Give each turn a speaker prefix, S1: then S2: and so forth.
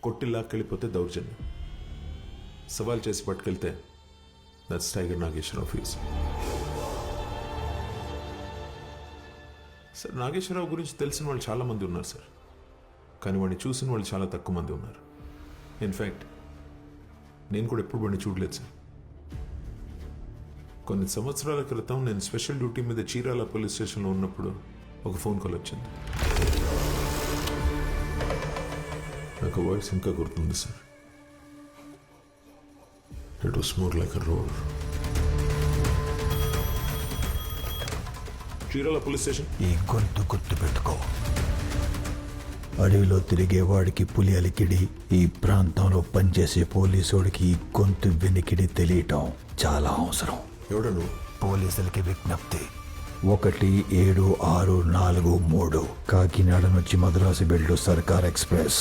S1: కొట్టి లాక్కెళ్ళిపోతే దౌర్జన్యం, సవాల్ చేసి పట్టుకెళ్తే దట్స్ టైగర్ నాగేశ్వరరావు ఫీజ్. సార్ నాగేశ్వరరావు గురించి తెలిసిన వాళ్ళు చాలామంది ఉన్నారు సార్, కానీ వాడిని చూసిన వాళ్ళు చాలా తక్కువ మంది ఉన్నారు. ఇన్ఫ్యాక్ట్ నేను కూడా ఎప్పుడు వాడిని చూడలేదు సార్. కొన్ని సంవత్సరాల క్రితం నేను స్పెషల్ డ్యూటీ మీద చీరాల పోలీస్ స్టేషన్లో ఉన్నప్పుడు ఒక ఫోన్ కాల్ వచ్చింది. నాకు వాయిస్ ఇంకా గుర్తుంది sir. It was more like a roar. Chirala police station.
S2: ఈ గొంతు గుర్తు పెట్టుకో. అడవిలో తిరిగేవాడికి పులి అలికిడి, ఈ ప్రాంతంలో పనిచేసే పోలీసుడికి ఈ గొంతు వెనికిడి తెలియటం చాలా అవసరం.
S1: ఎవడను?
S2: పోలీసులకి విజ్ఞప్తి, 17643 కాకినాడ నుంచి మద్రాసు వెళ్ళు సర్కార్ ఎక్స్ప్రెస్.